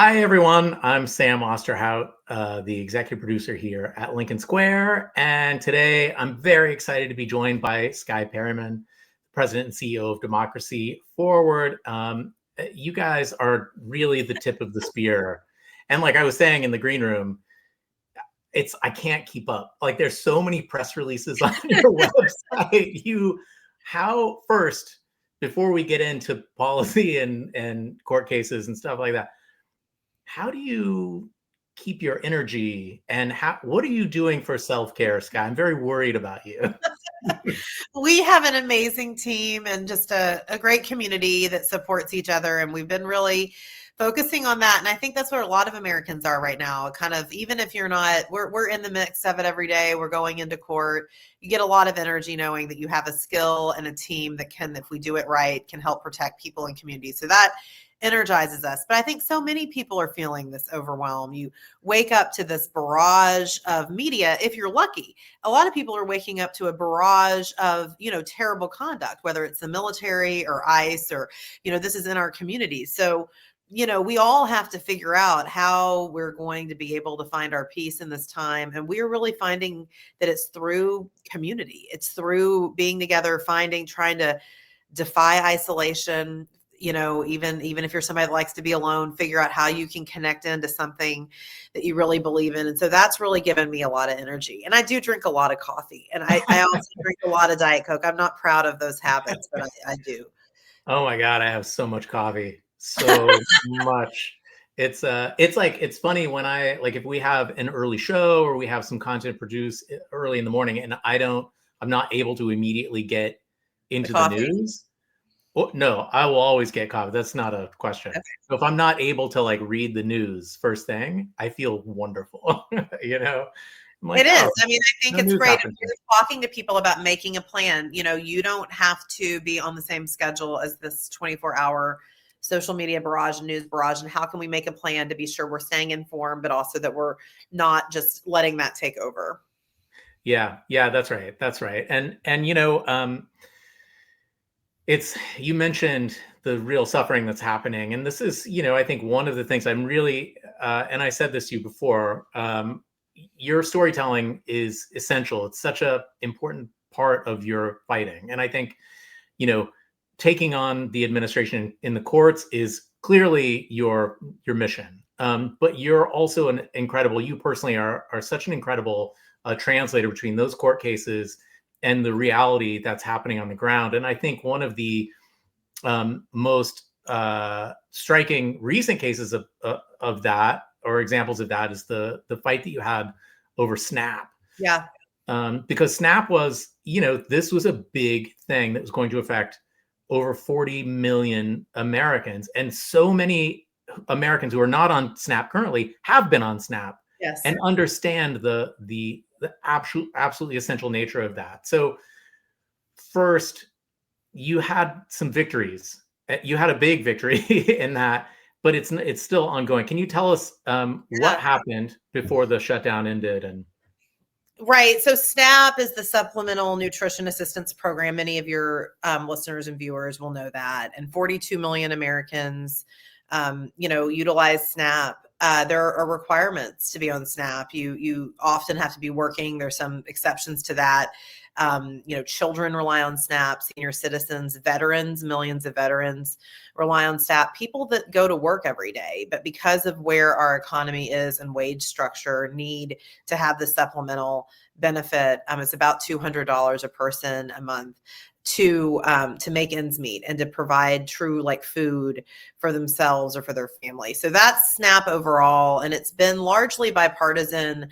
Hi, everyone. I'm Sam Osterhout, the executive producer here at Lincoln Square. And today I'm very excited to be joined by Skye Perryman, President and CEO of Democracy Forward. You guys are really the tip of the spear. And like I was saying in the green room, I can't keep up. Like there's so many press releases on your website. First, before we get into policy and court cases and stuff like that, how do you keep your energy and what are you doing for self-care, Skye? I'm very worried about you. We have an amazing team and just a great community that supports each other. And we've been really focusing on that. And I think that's where a lot of Americans are right now. Kind of, even if you're not, we're in the mix of it every day. We're going into court. You get a lot of energy knowing that you have a skill and a team that can, if we do it right, can help protect people and communities. So that energizes us. But I think so many people are feeling this overwhelm. You wake up to this barrage of media. If you're lucky, a lot of people are waking up to a barrage of, terrible conduct, whether it's the military or ICE or, this is in our communities. So, we all have to figure out how we're going to be able to find our peace in this time. And we're really finding that it's through community. It's through being together, trying to defy isolation. Even if you're somebody that likes to be alone, figure out how you can connect into something that you really believe in. And so that's really given me a lot of energy. And I do drink a lot of coffee, and I also drink a lot of Diet Coke. I'm not proud of those habits, but I do. Oh my God, I have so much coffee. So much. It's funny when if we have an early show or we have some content produced early in the morning and I'm not able to immediately get into the news. Well, no, I will always get coffee. That's not a question. Okay. So if I'm not able to read the news first thing, I feel wonderful. It is. I mean, I think it's great. If you're talking to people about making a plan, you don't have to be on the same schedule as this 24-hour social media barrage and news barrage. And how can we make a plan to be sure we're staying informed, but also that we're not just letting that take over? Yeah, that's right. That's right. And you mentioned the real suffering that's happening. And this is, I think one of the things I'm really, and I said this to you before, your storytelling is essential. It's such an important part of your fighting. And I think, taking on the administration in the courts is clearly your mission. But you're also you personally are such an incredible translator between those court cases and the reality that's happening on the ground. And I think one of the most striking recent cases of that, or examples of that, is the fight that you had over SNAP. Yeah. Because SNAP was, this was a big thing that was going to affect over 40 million Americans. And so many Americans who are not on SNAP currently have been on SNAP. Yes. And understand the absolutely essential nature of that. So first, you had some victories. You had a big victory in that, but it's still ongoing. Can you tell us what happened before the shutdown ended? Right. So SNAP is the Supplemental Nutrition Assistance Program. Many of your listeners and viewers will know that. And 42 million Americans, utilize SNAP. There are requirements to be on SNAP. You often have to be working. There's some exceptions to that. Children rely on SNAP, senior citizens, veterans, millions of veterans rely on SNAP, people that go to work every day, but because of where our economy is and wage structure, need to have the supplemental benefit. It's about $200 a person a month to make ends meet and to provide true food for themselves or for their family. So that's SNAP overall, and it's been largely bipartisan,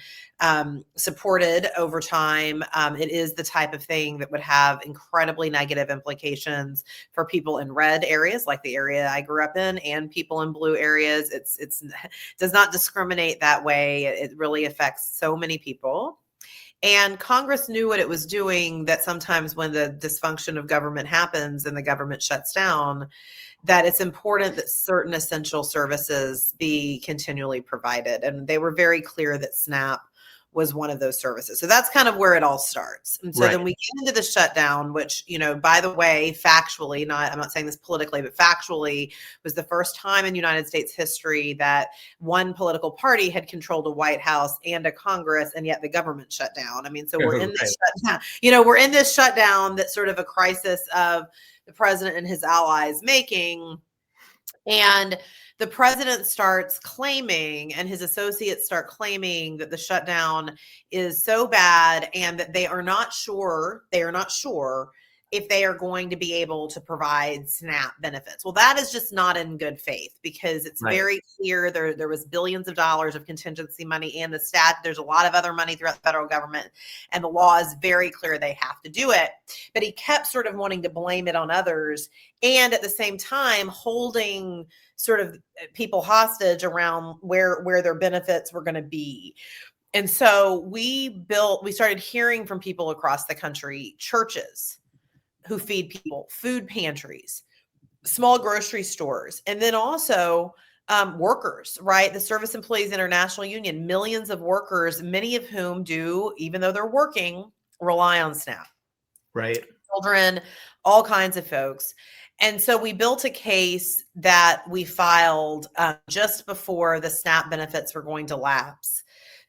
supported over time. It is the type of thing that would have incredibly negative implications for people in red areas, like the area I grew up in, and people in blue areas. It does not discriminate that way. It really affects so many people. And Congress knew what it was doing, that sometimes when the dysfunction of government happens and the government shuts down, that it's important that certain essential services be continually provided. And they were very clear that SNAP was one of those services. So that's kind of where it all starts. And so Right. then we get into the shutdown, which, you know, by the way, factually, I'm not saying this politically, but factually was the first time in United States history that one political party had controlled a White House and a Congress, and yet the government shut down. I mean, so we're in this shutdown, you know, we're in this shutdown that's sort of a crisis of the president and his allies making. And the president starts claiming, and his associates start claiming, that the shutdown is so bad and that they are not sure if they are going to be able to provide SNAP benefits. Well, that is just not in good faith, because it's very clear there was billions of dollars of contingency money, and there's a lot of other money throughout the federal government, and the law is very clear they have to do it. But he kept sort of wanting to blame it on others, and at the same time holding sort of people hostage around where their benefits were going to be. And so we started hearing from people across the country, churches who feed people, food pantries, small grocery stores, and then also workers, right? The Service Employees International Union, millions of workers, many of whom do, even though they're working, rely on SNAP. Right. Children, all kinds of folks. And so we built a case that we filed just before the SNAP benefits were going to lapse,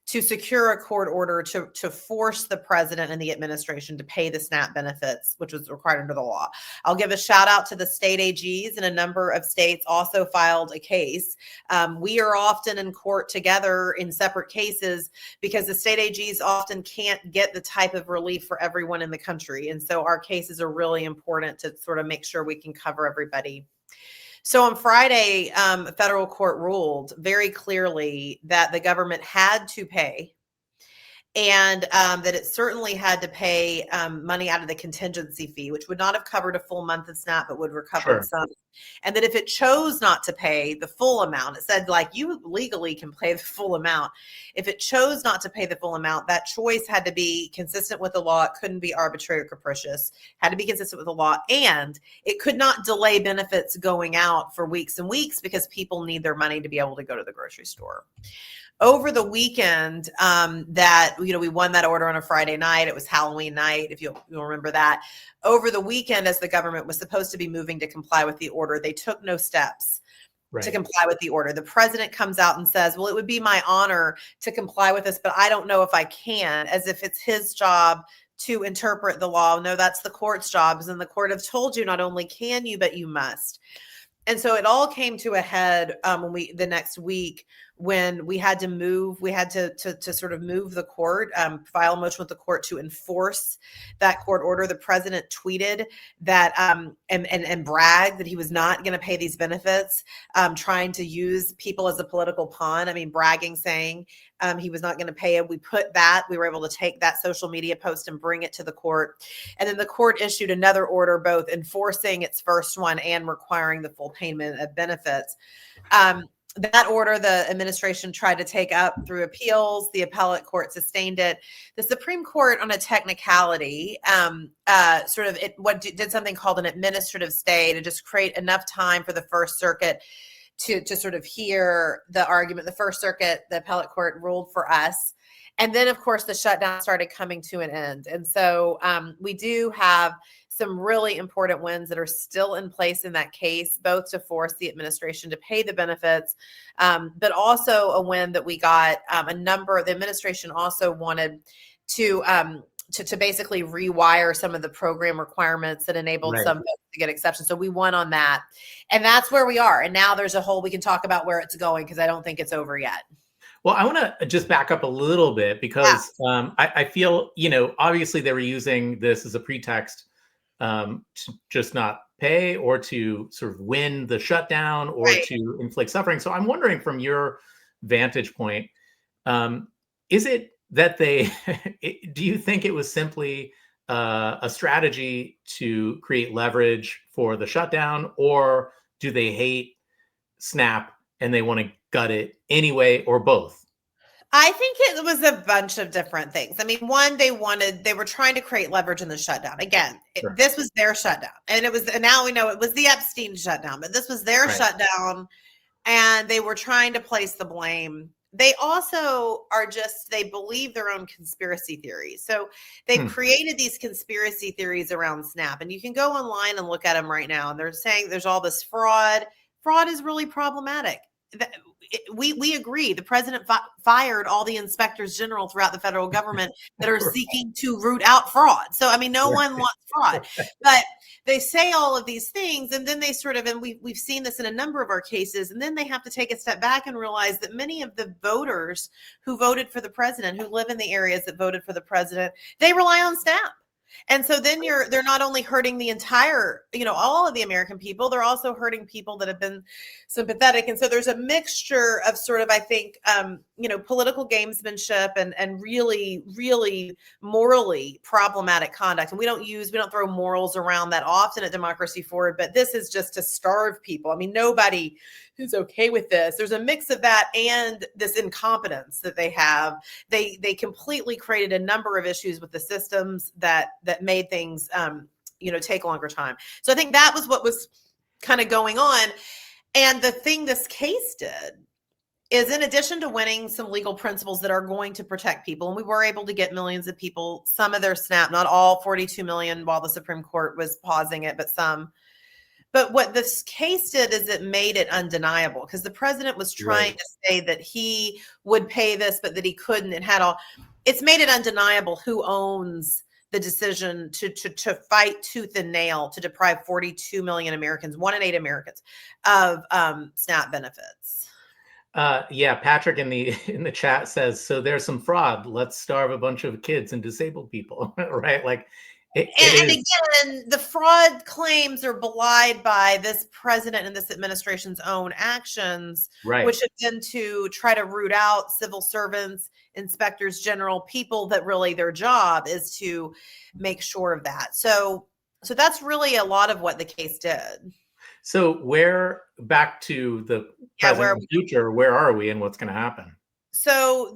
to secure a court order to force the president and the administration to pay the SNAP benefits, which was required under the law. I'll give a shout out to the state AGs, and a number of states also filed a case. We are often in court together in separate cases because the state AGs often can't get the type of relief for everyone in the country. And so our cases are really important to sort of make sure we can cover everybody. So on Friday, federal court ruled very clearly that the government had to pay, and that it certainly had to pay money out of the contingency fee, which would not have covered a full month of SNAP, but would recover some. And that if it chose not to pay the full amount, it said, like, you legally can pay the full amount. If it chose not to pay the full amount, that choice had to be consistent with the law. It couldn't be arbitrary or capricious, had to be consistent with the law. And it could not delay benefits going out for weeks and weeks, because people need their money to be able to go to the grocery store. Over the weekend, we won that order on a Friday night. It was Halloween night, if you'll remember that. Over the weekend, as the government was supposed to be moving to comply with the order, they took no steps to comply with the order. The president comes out and says, well, it would be my honor to comply with this, but I don't know if I can, as if it's his job to interpret the law. No, that's the court's job. And the court have told you, not only can you, but you must. And so it all came to a head the next week, when we had to move. We had to sort of move the court, file a motion with the court to enforce that court order. The president tweeted that and bragged that he was not going to pay these benefits, trying to use people as a political pawn. I mean, bragging, saying he was not going to pay it. We were able to take that social media post and bring it to the court. And then the court issued another order, both enforcing its first one and requiring the full payment of benefits. That order, the administration tried to take up through appeals. The appellate court sustained it. The Supreme Court, on a technicality, did something called an administrative stay, to just create enough time for the First Circuit to sort of hear the argument. The First Circuit, the appellate court, ruled for us. And then, of course, the shutdown started coming to an end. And so we do have some really important wins that are still in place in that case, both to force the administration to pay the benefits, but also a win that we got the administration also wanted to basically rewire some of the program requirements that enabled some folks to get exceptions. So we won on that. And that's where we are. And now there's we can talk about where it's going, because I don't think it's over yet. Well, I want to just back up a little bit, because I feel, obviously they were using this as a pretext to just not pay, or to sort of win the shutdown, or to inflict suffering. So I'm wondering, from your vantage point, is it that do you think it was simply a strategy to create leverage for the shutdown, or do they hate SNAP and they want to gut it anyway, or both? I think it was a bunch of different things. I mean, one, they were trying to create leverage in the shutdown. Again, this was their shutdown. And now we know it was the Epstein shutdown, but this was their shutdown. And they were trying to place the blame. they also are just, they believe their own conspiracy theories. So they've created these conspiracy theories around SNAP, and you can go online and look at them right now. And they're saying there's all this fraud. Fraud is really problematic. We agree. The president fired all the inspectors general throughout the federal government that are seeking to root out fraud. So, I mean, no one wants fraud, but they say all of these things, and then they sort of, and we've seen this in a number of our cases, and then they have to take a step back and realize that many of the voters who voted for the president, who live in the areas that voted for the president, they rely on SNAP. And so then they're not only hurting the entire, all of the American people, they're also hurting people that have been sympathetic. And so there's a mixture of sort of, I think, political gamesmanship and really, really morally problematic conduct. And we don't throw morals around that often at Democracy Forward, but this is just to starve people. I mean, nobody who's okay with this. There's a mix of that and this incompetence that they have. They completely created a number of issues with the systems that made things, take longer time. So I think that was what was kind of going on. And the thing this case did is, in addition to winning some legal principles that are going to protect people, and we were able to get millions of people, some of their SNAP, not all 42 million while the Supreme Court was pausing it, but some. But what this case did is it made it undeniable, because the president was trying to say that he would pay this, but that he couldn't, and it's made it undeniable who owns the decision to fight tooth and nail to deprive 42 million Americans, 1 in 8 Americans, of SNAP benefits. Patrick in the chat says, so there's some fraud. Let's starve a bunch of kids and disabled people, right? Like, and again, the fraud claims are belied by this president and this administration's own actions, which have been to try to root out civil servants, inspectors general, people that really their job is to make sure of that. So that's really a lot of what the case did. So back to the present and future, where are we and what's going to happen? So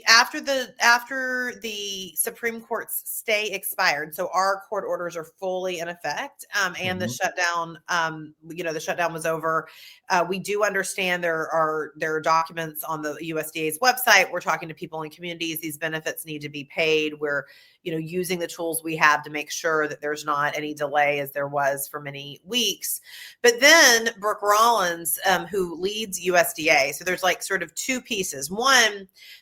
after the Supreme Court's stay expired, so our court orders are fully in effect, and the shutdown, the shutdown was over. We do understand there are documents on the USDA's website. We're talking to people in communities. These benefits need to be paid. We're using the tools we have to make sure that there's not any delay, as there was for many weeks. But then Brooke Rollins, who leads USDA, so there's like sort of two pieces. One,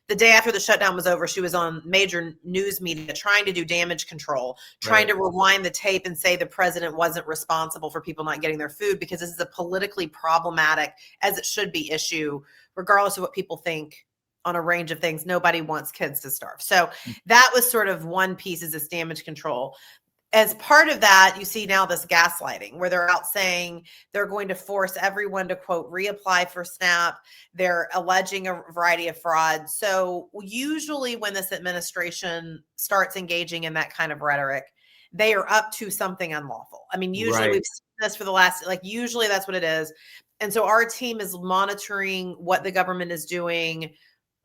the day after the shutdown was over, she was on major news media trying to do damage control, trying to rewind the tape and say the president wasn't responsible for people not getting their food, because this is a politically problematic, as it should be, issue, regardless of what people think on a range of things. Nobody wants kids to starve. So that was sort of one piece, is this damage control. As part of that, you see now this gaslighting, where they're out saying they're going to force everyone to, quote, reapply for SNAP. They're alleging a variety of fraud. So usually when this administration starts engaging in that kind of rhetoric, they are up to something unlawful. I mean, usually we've seen this for the last, usually that's what it is. And so our team is monitoring what the government is doing,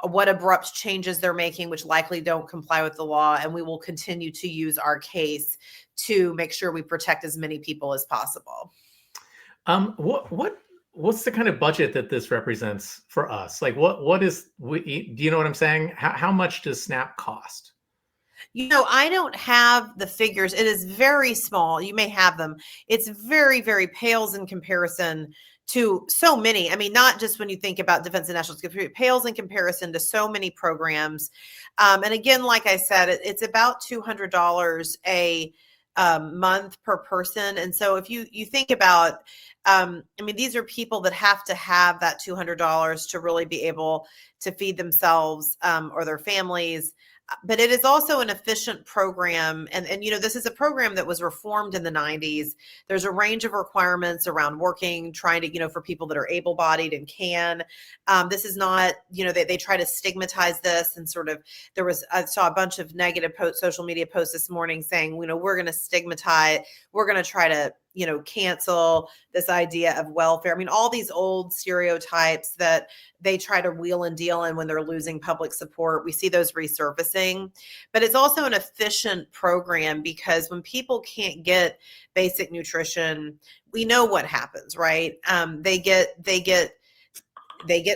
what abrupt changes they're making, which likely don't comply with the law. And we will continue to use our case to make sure we protect as many people as possible. What's the kind of budget that this represents for us? Like, do you know what I'm saying? How much does SNAP cost? I don't have the figures. It is very small. You may have them. It's very, very pales in comparison to so many. I mean, not just when you think about defense and national security, it pales in comparison to so many programs. And again, like I said, it's about $200 a month per person. And so if you think about, these are people that have to have that $200 to really be able to feed themselves or their families. But it is also an efficient program. And this is a program that was reformed in the 90s. There's a range of requirements around working, trying to, for people that are able-bodied and can. This is not, they try to stigmatize this, and sort of, I saw a bunch of negative social media posts this morning saying, we're going to stigmatize, we're going to try to, cancel this idea of welfare. I mean, all these old stereotypes that they try to wheel and deal in when they're losing public support, we see those resurfacing. But it's also an efficient program, because when people can't get basic nutrition, we know what happens, right? They get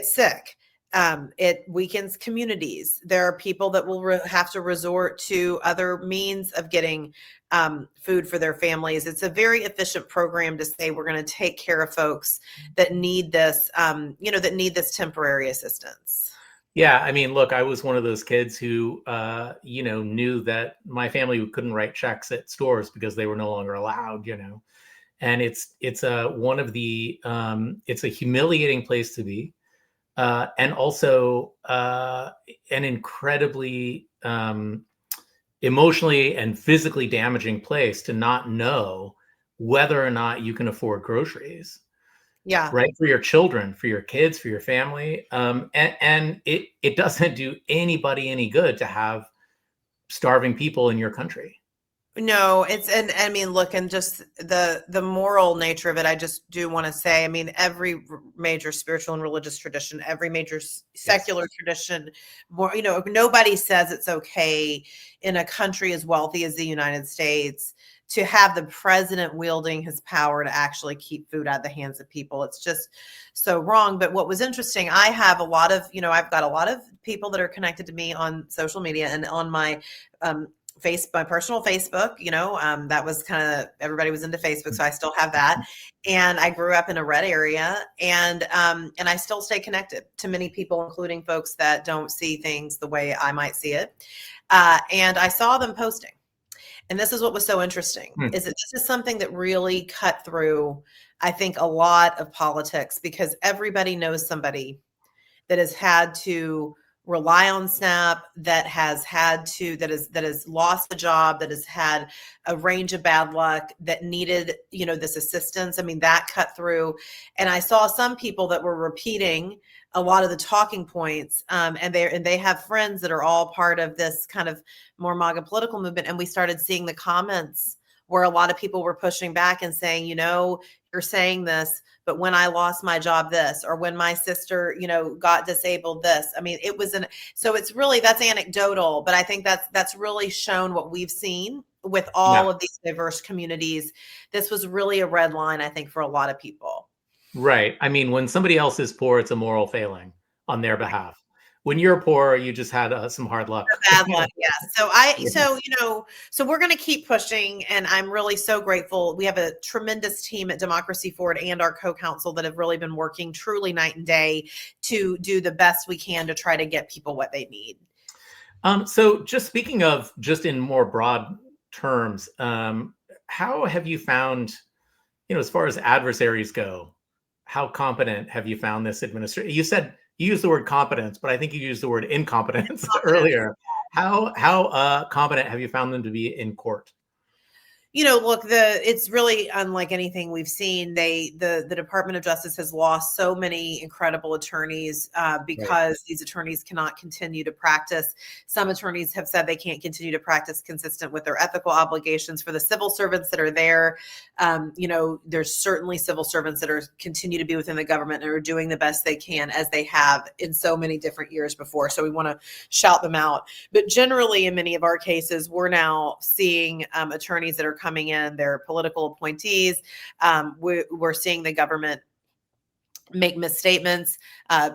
sick. It weakens communities. There are people that will have to resort to other means of getting food for their families. It's a very efficient program to say we're going to take care of folks that need this, that need this temporary assistance. Yeah, I mean, look, I was one of those kids who, knew that my family couldn't write checks at stores because they were no longer allowed, and it's one of the it's a humiliating place to be, and also an incredibly emotionally and physically damaging place to not know whether or not you can afford groceries. Yeah. Right, for your children, for your kids, for your family, and it doesn't do anybody any good to have starving people in your country. No, and I mean, look, and just the moral nature of it, I just do want to say, I mean, every major spiritual and religious tradition, every major secular tradition, nobody says it's okay in a country as wealthy as the United States to have the president wielding his power to actually keep food out of the hands of people. It's just so wrong. But what was interesting, I have a lot of, I've got a lot of people that are connected to me on social media and on my my personal Facebook, that was kind of, everybody was into Facebook. So I still have that. And I grew up in a red area, and I still stay connected to many people, including folks that don't see things the way I might see it. And I saw them posting. And this is what was so interesting, is that this is something that really cut through, I think, a lot of politics, because everybody knows somebody that has had to rely on SNAP, that has lost a job, that has had a range of bad luck, that needed, this assistance. I mean, that cut through. And I saw some people that were repeating a lot of the talking points, and they have friends that are all part of this kind of more MAGA political movement. And we started seeing the comments where a lot of people were pushing back and saying, you're saying this, but when I lost my job, this, or when my sister, got disabled, this. I mean, so it's really, that's anecdotal, but I think that's really shown what we've seen with all of these diverse communities. This was really a red line, I think, for a lot of people. Right. I mean, when somebody else is poor, it's a moral failing on their behalf. When you're poor, you just had some hard luck. Bad luck, so we're going to keep pushing, and I'm really so grateful. We have a tremendous team at Democracy Forward and our co-counsel that have really been working truly night and day to do the best we can to try to get people what they need. So just speaking of, just in more broad terms, how have you found, as far as adversaries go, how competent have you found this administration? You said you used the word competence, but I think you used the word incompetence earlier. How competent have you found them to be in court? Look, it's really unlike anything we've seen. The Department of Justice has lost so many incredible attorneys because these attorneys cannot continue to practice. Some attorneys have said they can't continue to practice consistent with their ethical obligations. For the civil servants that are there, there's certainly civil servants that continue to be within the government and are doing the best they can, as they have in so many different years before. So we want to shout them out. But generally, in many of our cases, we're now seeing attorneys that are coming in, they're political appointees. We're seeing the government make misstatements,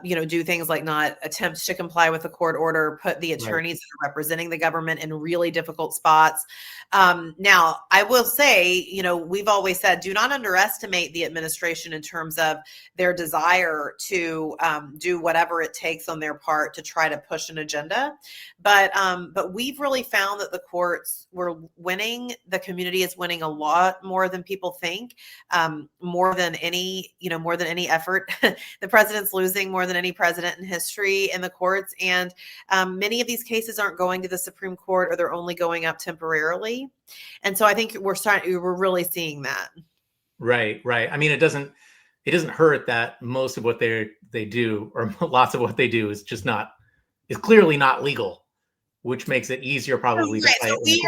do things like not attempt to comply with a court order, put the attorneys that are representing the government in really difficult spots. Now, I will say, we've always said, do not underestimate the administration in terms of their desire to do whatever it takes on their part to try to push an agenda. But we've really found that the courts were winning. The community is winning a lot more than people think, more than any effort. The president's losing more than any president in history in the courts. And many of these cases aren't going to the Supreme Court, or they're only going up temporarily. And so I think we're really seeing that. Right. I mean, it doesn't hurt that most of what they do, or lots of what they do, is clearly not legal, which makes it easier probably to fight. So we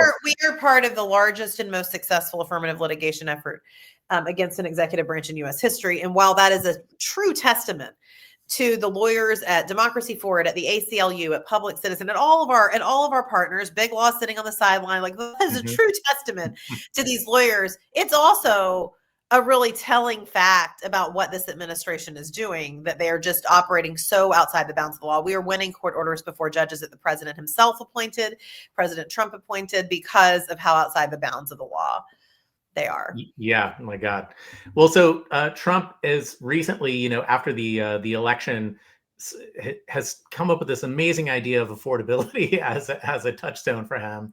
are part of the largest and most successful affirmative litigation effort against an executive branch in U.S. history. And while that is a true testament to the lawyers at Democracy Forward, at the ACLU, at Public Citizen, and all of our partners, Big Law sitting on the sideline, like, that is a true testament to these lawyers. It's also a really telling fact about what this administration is doing, that they are just operating so outside the bounds of the law. We are winning court orders before judges that the president himself appointed, President Trump appointed, because of how outside the bounds of the law they are. Yeah, oh my God. Well, so Trump is recently, after the election, has come up with this amazing idea of affordability as a touchstone for him.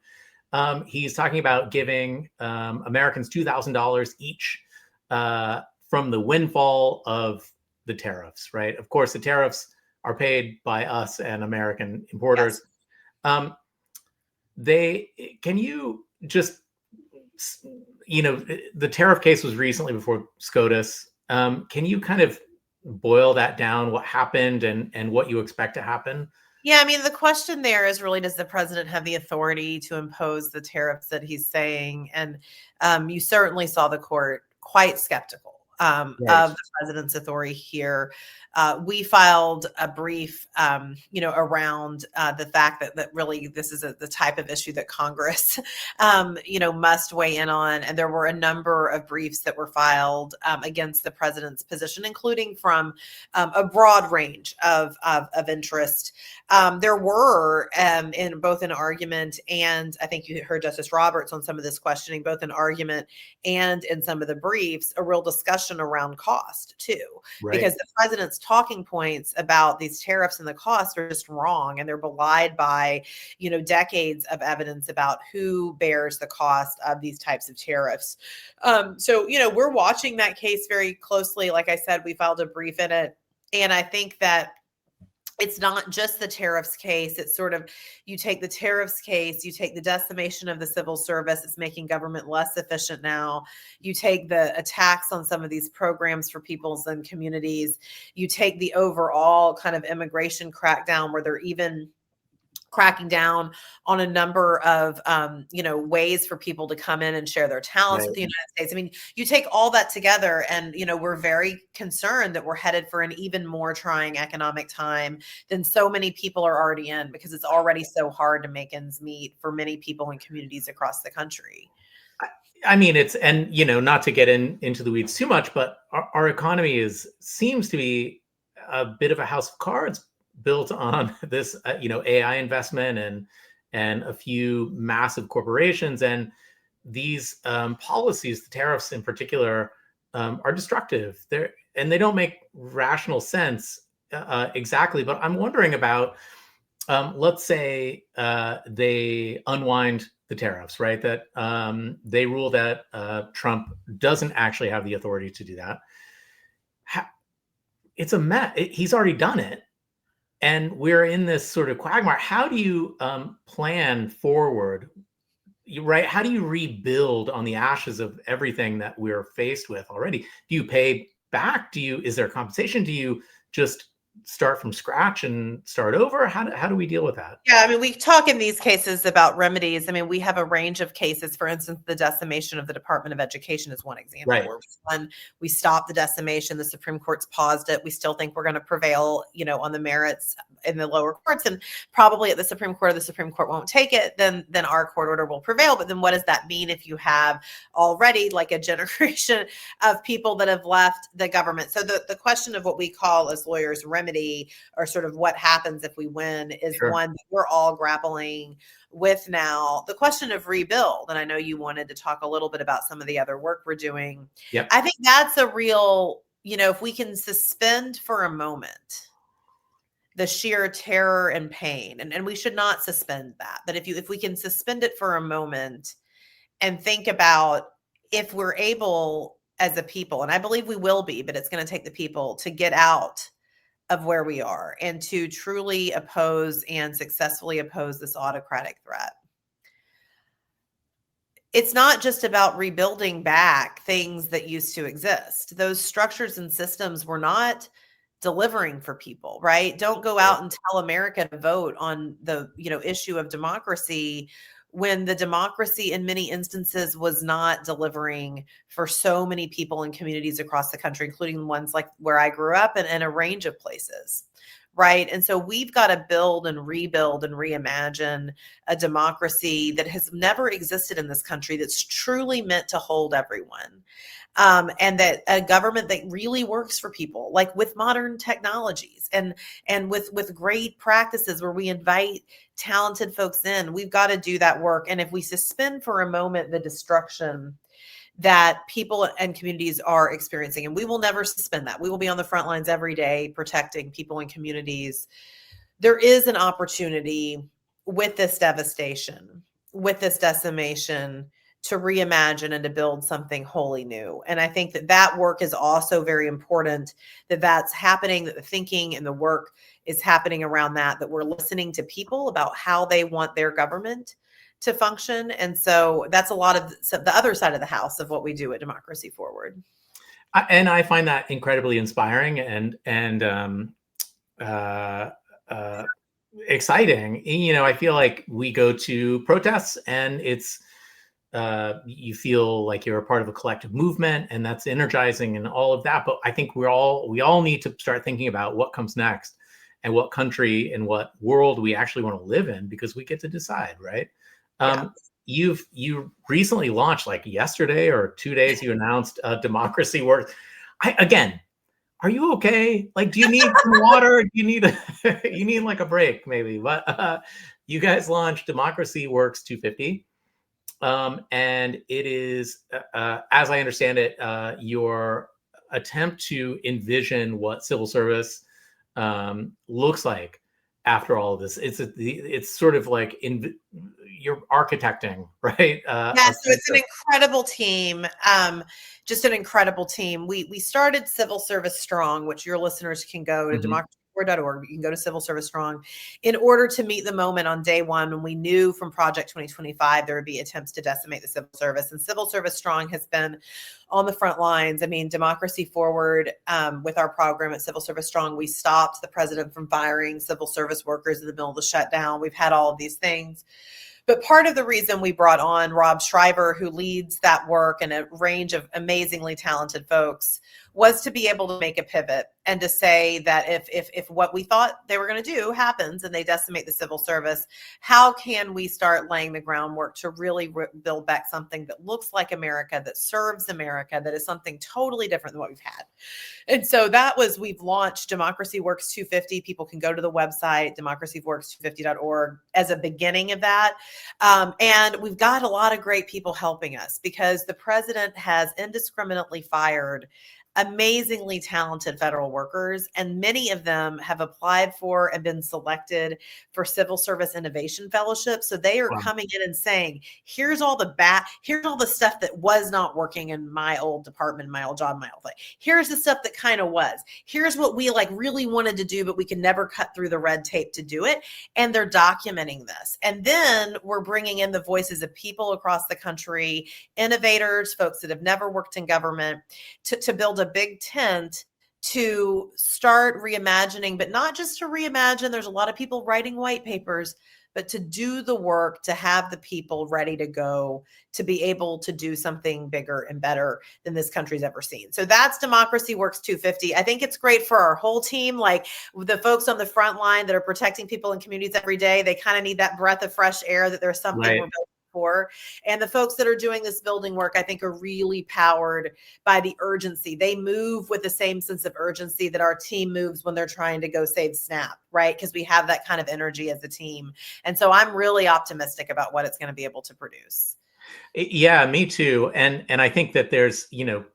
He's talking about giving Americans $2,000 each from the windfall of the tariffs, right? Of course, the tariffs are paid by us and American importers. Yes. Can you just, the tariff case was recently before SCOTUS. Can you kind of boil that down, what happened and what you expect to happen? Yeah, I mean, the question there is really, does the president have the authority to impose the tariffs that he's saying? And you certainly saw the court quite skeptical right. of the president's authority here. We filed a brief, around the fact that really this is the type of issue that Congress, must weigh in on. And there were a number of briefs that were filed against the president's position, including from a broad range of interest. There were in both an argument, and I think you heard Justice Roberts on some of this questioning, both an argument and in some of the briefs, a real discussion around cost too, right. Because the president's talking points about these tariffs and the cost are just wrong, and they're belied by, decades of evidence about who bears the cost of these types of tariffs. So, we're watching that case very closely. Like I said, we filed a brief in it, and I think that it's not just the tariffs case. It's sort of, you take the tariffs case, you take the decimation of the civil service, it's making government less efficient now. You take the attacks on some of these programs for peoples and communities. You take the overall kind of immigration crackdown, where they're even cracking down on a number of, ways for people to come in and share their talents with the United States. I mean, you take all that together and, we're very concerned that we're headed for an even more trying economic time than so many people are already in, because it's already so hard to make ends meet for many people and communities across the country. I mean, not to get into the weeds too much, but our economy seems to be a bit of a house of cards, built on this, AI investment and a few massive corporations, and these policies, the tariffs in particular, are destructive. They don't make rational sense exactly. But I'm wondering about, let's say they unwind the tariffs, right? That they rule that Trump doesn't actually have the authority to do that. It's a mess. He's already done it. And we're in this sort of quagmire. How do you plan forward? Right? How do you rebuild on the ashes of everything that we're faced with already? Do you pay back? Is there compensation? Do you just start from scratch and start over? How do we deal with that? Yeah, I mean, we talk in these cases about remedies. I mean, we have a range of cases. For instance, the decimation of the Department of Education is one example. Right. Where we stopped the decimation, the Supreme Court's paused it. We still think we're going to prevail, on the merits in the lower courts, and probably at the Supreme Court, the Supreme Court won't take it. Then our court order will prevail. But then what does that mean if you have already like a generation of people that have left the government? So the question of what we call as lawyers remedy, or sort of what happens if we win, is sure. One that we're all grappling with now. The question of rebuild, and I know you wanted to talk a little bit about some of the other work we're doing. Yep. I think that's a real, if we can suspend for a moment the sheer terror and pain, and we should not suspend that, but if we can suspend it for a moment and think about, if we're able as a people, and I believe we will be, but it's going to take the people to get out of where we are and to truly oppose and successfully oppose this autocratic threat. It's not just about rebuilding back things that used to exist. Those structures and systems were not delivering for people, right? Don't go out and tell America to vote on the, issue of democracy, when the democracy in many instances was not delivering for so many people and communities across the country, including ones like where I grew up and a range of places, right? And so we've got to build and rebuild and reimagine a democracy that has never existed in this country, that's truly meant to hold everyone. and that a government that really works for people, like with modern technologies and with great practices where we invite talented folks in. We've got to do that work. And if we suspend for a moment the destruction that people and communities are experiencing, and we will never suspend that. We will be on the front lines every day protecting people and communities. There is an opportunity with this devastation, with this decimation, to reimagine and to build something wholly new. And I think that that work is also very important, that that's happening, that the thinking and the work is happening around that, that we're listening to people about how they want their government to function. And so that's a lot of the other side of the house of what we do at Democracy Forward. And I find that incredibly inspiring and exciting. You know, I feel like we go to protests and it's you feel like you're a part of a collective movement, and that's energizing and all of that. But I think we all need to start thinking about what comes next and what country and what world we actually want to live in, because we get to decide, right? Yeah. You recently launched, like yesterday or 2 days, you announced Democracy Works. Again, are you okay? Like, do you need some water? Do you need you need like a break maybe? But you guys launched Democracy Works 250. And it is, as I understand it, your attempt to envision what civil service looks like after all of this. It's sort of like you're architecting, right? Yeah, so it's an incredible team. Just an incredible team. We started Civil Service Strong, which your listeners can go to democracyforward.org. You can go to Civil Service Strong in order to meet the moment on day one when we knew from Project 2025 there would be attempts to decimate the civil service. And Civil Service Strong has been on the front lines. I mean, Democracy Forward, with our program at Civil Service Strong, we stopped the president from firing civil service workers in the middle of the shutdown. We've had all of these things. But part of the reason we brought on Rob Schreiber, who leads that work, and a range of amazingly talented folks, was to be able to make a pivot and to say that if what we thought they were going to do happens and they decimate the civil service, how can we start laying the groundwork to really build back something that looks like America, that serves America, that is something totally different than what we've had. And so we've launched Democracy Works 250. People can go to the website, democracyworks250.org, as a beginning of that. And we've got a lot of great people helping us, because the president has indiscriminately fired amazingly talented federal workers, and many of them have applied for and been selected for civil service innovation fellowship. So they are coming in and saying, here's all the stuff that was not working in my old department, my old job, my old thing. Here's the stuff that kind of was. Here's what we really wanted to do, but we could never cut through the red tape to do it. And they're documenting this. And then we're bringing in the voices of people across the country, innovators, folks that have never worked in government, to build a big tent to start reimagining, but not just to reimagine. There's a lot of people writing white papers, but to do the work, to have the people ready to go, to be able to do something bigger and better than this country's ever seen. So that's Democracy Works 250. I think it's great for our whole team. Like the folks on the front line that are protecting people and communities every day, they kind of need that breath of fresh air, that there's something we're building for. And the folks that are doing this building work, I think, are really powered by the urgency. They move with the same sense of urgency that our team moves when they're trying to go save SNAP, right? Because we have that kind of energy as a team. And so I'm really optimistic about what it's going to be able to produce. Yeah, me too. And I think that there's,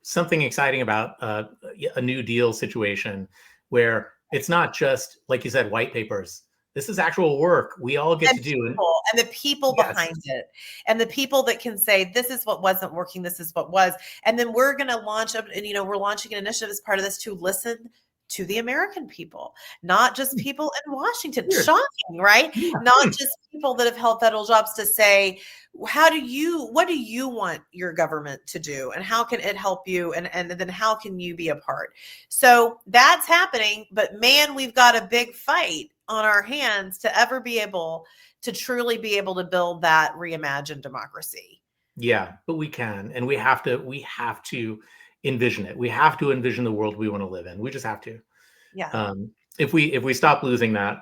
something exciting about a New Deal situation where it's not just, like you said, white papers. This is actual work we all get to do. And the people behind it, and the people that can say, this is what wasn't working, this is what was. And then we're going to launch, we're launching an initiative as part of this to listen to the American people, not just people in Washington. Sure. Shocking, right? Yeah. Not just people that have held federal jobs, to say, what do you want your government to do? And how can it help you? And then how can you be a part? So that's happening. But man, we've got a big fight on our hands to ever be able to truly be able to build that reimagined democracy. Yeah, but we can, and we have to envision it. We have to envision the world we want to live in. We just have to. Yeah. If we stop losing that,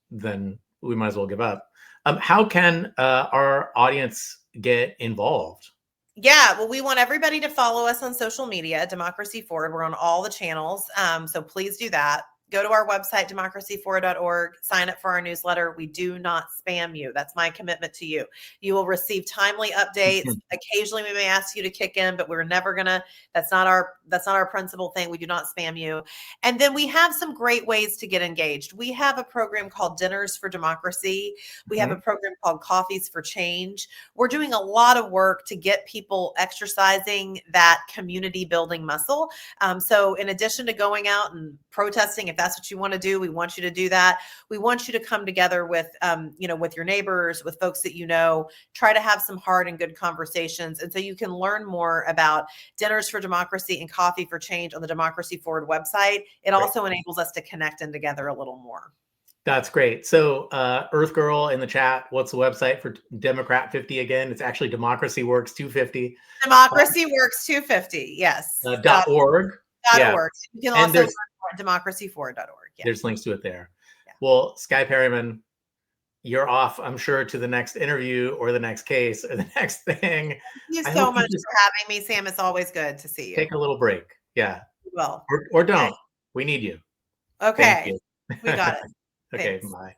then we might as well give up. How can our audience get involved? Yeah, well, we want everybody to follow us on social media, Democracy Forward. We're on all the channels. So please do that. Go to our website, democracyforward.org, sign up for our newsletter. We do not spam you. That's my commitment to you. You will receive timely updates. Occasionally we may ask you to kick in, but we're never gonna, that's not our principal thing. We do not spam you. And then we have some great ways to get engaged. We have a program called Dinners for Democracy. We have a program called Coffees for Change. We're doing a lot of work to get people exercising that community building muscle. So in addition to going out and protesting, if that's what you want to do, we want you to do that. We want you to come together with, with your neighbors, with folks that you know, try to have some hard and good conversations. And so you can learn more about Dinners for Democracy and Coffee for Change on the Democracy Forward website. It also enables us to connect in together a little more. That's great. So Earth Girl in the chat, what's the website for Democrat 50 again? It's actually Democracy Works 250. Democracy Works 250, yes. .org. .org. You can also learn more at democracyforward.org. Yeah. There's links to it there. Yeah. Well, Skye Perryman, you're off, I'm sure, to the next interview or the next case or the next thing. Thank you so much for having me, Sam. It's always good to see you. Take a little break. Yeah. Well, or don't. We need you. Okay. We got it. Okay, bye.